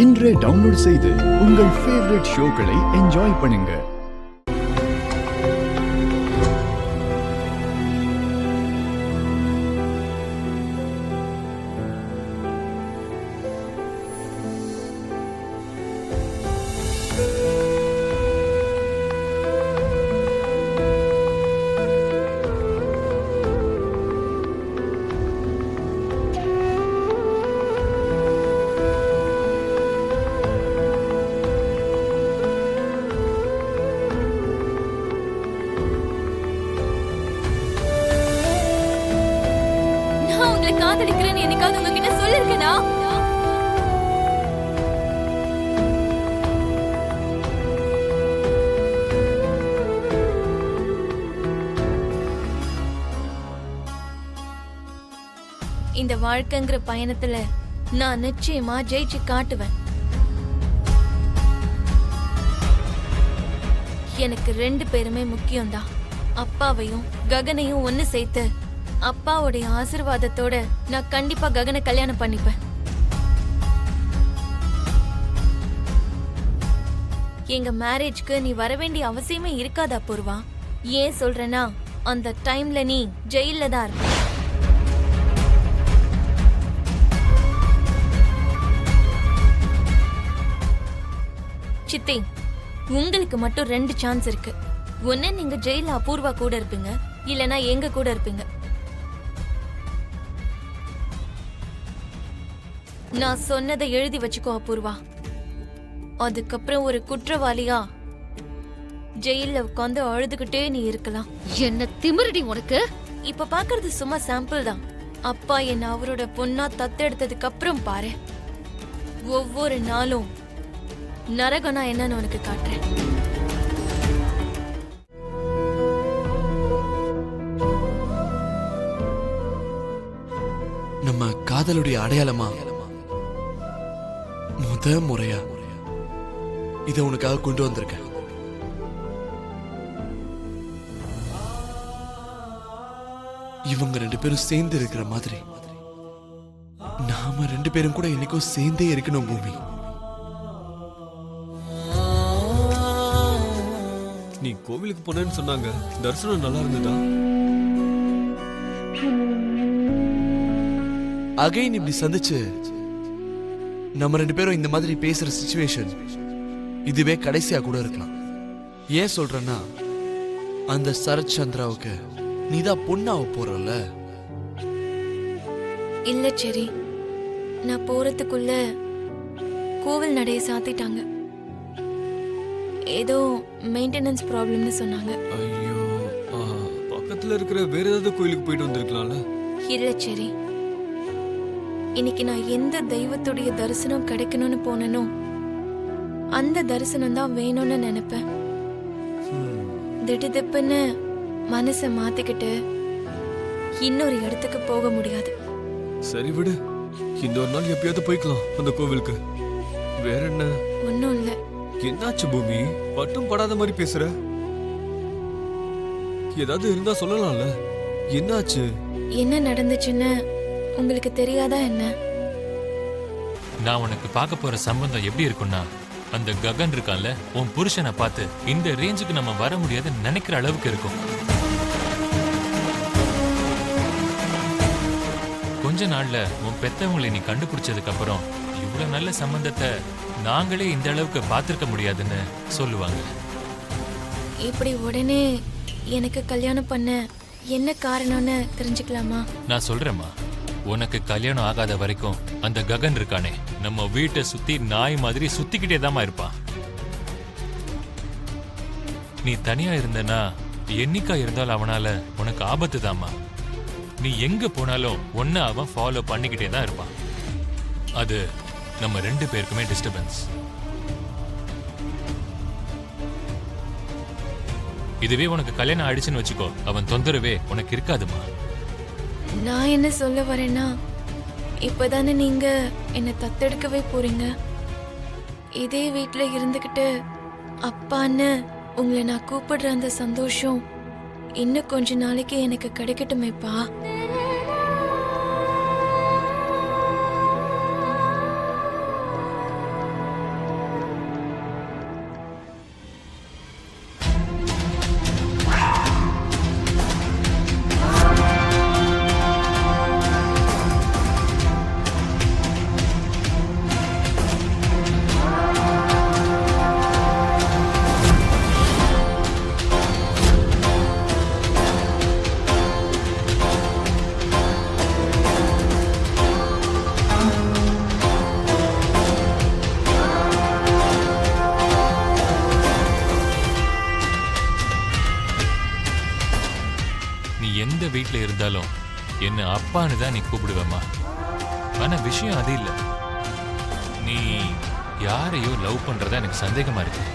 இன்றே டவுன்லோட் செய்து உங்கள் ஃபேவரட் ஷோக்களை என்ஜாய் பண்ணுங்க. காதலிக்கிறேன்னு என்னைக்காவது உங்ககிட்ட சொல்லிருக்கேனா? இந்த வாழ்க்கைங்கிற பயணத்துல நான் நிச்சயமா ஜெயிச்சு காட்டுவேன். எனக்கு 2 பேருமே முக்கியம்தான். அப்பாவையும் ககனையும் ஒன்னு சேர்த்து அப்பாவுடைய ஆசீர்வாதத்தோட நான் கண்டிப்பா ககனை கல்யாணம் பண்ணிப்பேன். எங்க மேரேஜ்க்கு நீ வர வேண்டிய அவசியமே இருக்காதா பூர்வா? ஏன் சொல்றேன்னா அந்த டைம்ல நீ ஜெயில்ல தான் இருப்ப. சித்தி, உங்களுக்கு மட்டும் 2 சான்ஸ் இருக்கு. ஒன்னு நீங்க ஜெயில அபூர்வா கூட இருப்பீங்க, இல்லனா எங்க கூட இருப்பீங்க. நான் சொன்னதை எழுதி வச்சுக்கோ அபூர்வா. அதுக்கப்புறம் ஒரு குற்றவாளியா ஜெயில உட்காந்து அழுதுகிட்டே நீ இருக்கலாம். என்ன திமிருடி உனக்கு? இப்ப பாக்குறது சும்மா சாம்பிள் தான். அப்பா என்ன அவரோட பொண்ணா தத்தெடுத்ததுக்கு அப்புறம் பாரு, ஒவ்வொரு நாளும் நரகனா என்னன்னு உனக்கு காட்டுறேன். நம்ம காதலுடைய அடையாளமா முறையா இத உனக்காக கொண்டு வந்திருக்கேன். இவங்க 2 பேரும் சேர்ந்து இருக்கிற மாதிரி நாம 2 பேரும் கூட என்னைக்கும் சேர்ந்தே இருக்கணும் பூமி. நீ கோவிலுக்கு போனேன்னு சொன்னாங்க, தரிசனம் நல்லா இருந்ததா? அகைன் இப்படி சந்திச்சு நம்ம 2 பேரும் இந்த மாதிரி பேசுற சிச்சுவேஷன் இதுவே கடைசியா கூட இருக்கலாம். ஏன் சொல்றேன்னா, அந்த சரத் சந்திராவுக்கு நீதான் பொண்ணாவ போறல. இல்ல சரி, நான் போறதுக்குள்ள கோவில் நடைய சாத்திட்டாங்க. ஏதோ மெயின்டெனன்ஸ் ப்ராப்ளம்னு சொன்னாங்க. ஐயோ, பக்கத்துல இருக்கிற வேற ஏதாவது கோயிலுக்கு போயிட்டு வந்திருக்கலாம்ல. இல்ல சரி, இன்னைக்கு நான் எந்த தெய்வத்துடைய தரிசனம் கிடைக்கணும்னு போனனோ அந்த தரிசனம் தான் வேணும்னு நினைப்பேன். திடுதிப்புன்னு மனசை மாத்திக்கிட்டு இன்னொரு இடத்துக்கு போக முடியாது. சரி விடு, இந்த ஒரு நாள் எப்பயாவது போய்க்கலாம் அந்த கோவிலுக்கு. வேற என்ன? ஒன்னும் இல்ல. என்னாச்சு பூமி, பட்டும் படாத மாதிரி பேசுற? ஏதாவது இருந்தா சொல்லலாம்ல. என்னாச்சு? என்ன நடந்துச்சுன்னு உங்களுக்கு தெரியாதா என்ன? நான் உனக்கு பார்க்க போற சம்பந்தம் எப்படி இருக்கும்னா, அந்த ககன் இருக்கான்ல, உன் புருஷனை பார்த்து இந்த ரேஞ்சுக்கு நம்ம வர முடியாதுன்னு நினைக்கிற அளவுக்கு இருக்கும். கொஞ்ச நாள்ல உன் பெத்தவங்களை நீ கண்டுபிடிச்சதுக்கு அப்புறம் இவ்வளவு நல்ல சம்பந்தத்தை நாங்களே இந்த அளவுக்கு பார்த்திருக்க முடியாதுன்னு சொல்லுவாங்க. இப்படி உடனே எனக்கு கல்யாணம் பண்ண என்ன காரணம்னு தெரிஞ்சுக்கலாமா? நான் சொல்றேம்மா, உனக்கு கல்யாணம் ஆகாத வரைக்கும் அந்த ககன் இருக்கானே, நம்ம வீட்டை சுத்தி நாய் மாதிரி சுத்திக்கிட்டே தாமா இருப்பான். நீ தனியா இருந்தனா என்னைக்கா இருந்தாலும் அவனால உனக்கு ஆபத்து தாமா. நீ எங்க போனாலும் ஒன்னு அவன் ஃபாலோ பண்ணிக்கிட்டே தான் இருப்பான். அது நம்ம 2 பேருக்குமே டிஸ்டர்பன்ஸ். இதுவே உனக்கு கல்யாணம் ஆயிடுச்சுன்னு வச்சுக்கோ, அவன் தொந்தரவே உனக்கு இருக்காதுமா. நான் என்ன சொல்ல வரேன்னா, இப்பதானே நீங்க என்ன தத்தெடுக்கவே போறீங்க. இதே வீட்டுல இருந்துகிட்டு அப்பான்னு உங்களை நான் கூப்பிடுற அந்த சந்தோஷம் இன்னும் கொஞ்ச நாளைக்கு எனக்கு கிடைக்கட்டுமேப்பா. வீட்ல இருந்தாலும் என்ன அப்பான்னு தான் நீ கூப்பிடுவேம்மா. ஆனா விஷயம் அது இல்ல. நீ யாரையோ லவ் பண்றதா எனக்கு சந்தேகமா இருக்கு.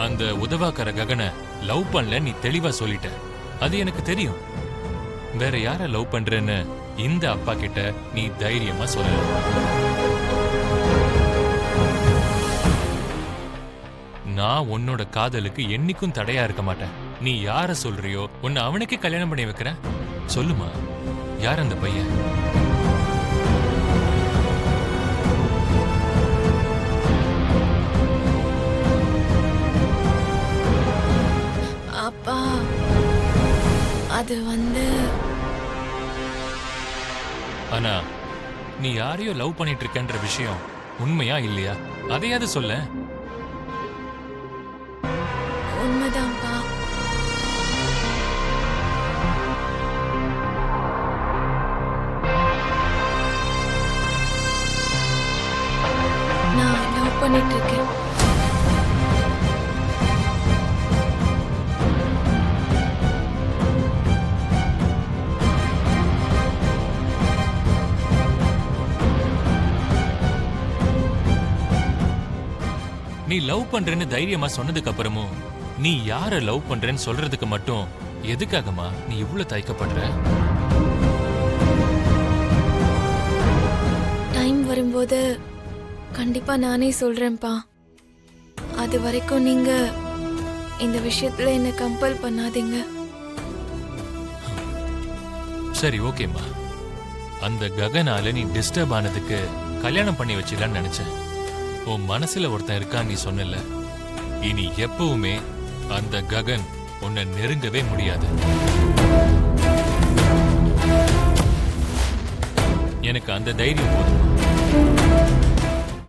அந்த உதவாக்கர ககனை லவ் பண்ணல நீ தெளிவா சொல்லிட்ட. அது எனக்கு தெரியும். வேற யார லவ் பண்றேன்னு இந்த அப்பா கிட்ட நீ தைரியமா சொல்லல. நான் உன்னோட காதலுக்கு என்னைக்கும் தடையா இருக்க மாட்டேன். நீ யார சொல்றியோ உன்னை அவனுக்கே கல்யாணம் பண்ணி வைக்கிறேன். சொல்லுமா, யார் அந்த பையன்? அப்பா, அது ஆனா நீ யாரையோ லவ் பண்ணிட்டு இருக்கன்ற விஷயம் உண்மையா இல்லையா? அதையாவது சொல்ல. உண்மைதான்ப்பா. நான் லவ் பண்ணிட்டு இருக்கேன். நீ லவ் பண்றேன்னு தைரியமா சொன்னதுக்கு அப்புறமும் நீ யார லவ் பண்றேன்னு சொல்றதுக்கு மட்டும் எதுக்காகமா நீ இவ்வளவு தயக்கப்படுற? டைம் வரும்போது கண்டிப்பா நானே சொல்றேன்ப்பா. அது வரைக்கும் நீங்க இந்த விஷயத்துல என்ன கம்பல் பண்ணாதீங்க. சரி, ஓகேம்மா. அந்த ககனால நீ டிஸ்டர்ப் ஆனதுக்கு கல்யாணம் பண்ணி வச்சிடலான்னு நினைச்சேன். உன் மனசுல ஒருத்தன் இருக்கான்னு நீ சொன்னல. இனி எப்பவுமே அந்த ககன் உன்னை நெருங்கவே முடியாது. எனக்கு அந்த தைரியம் போதும்.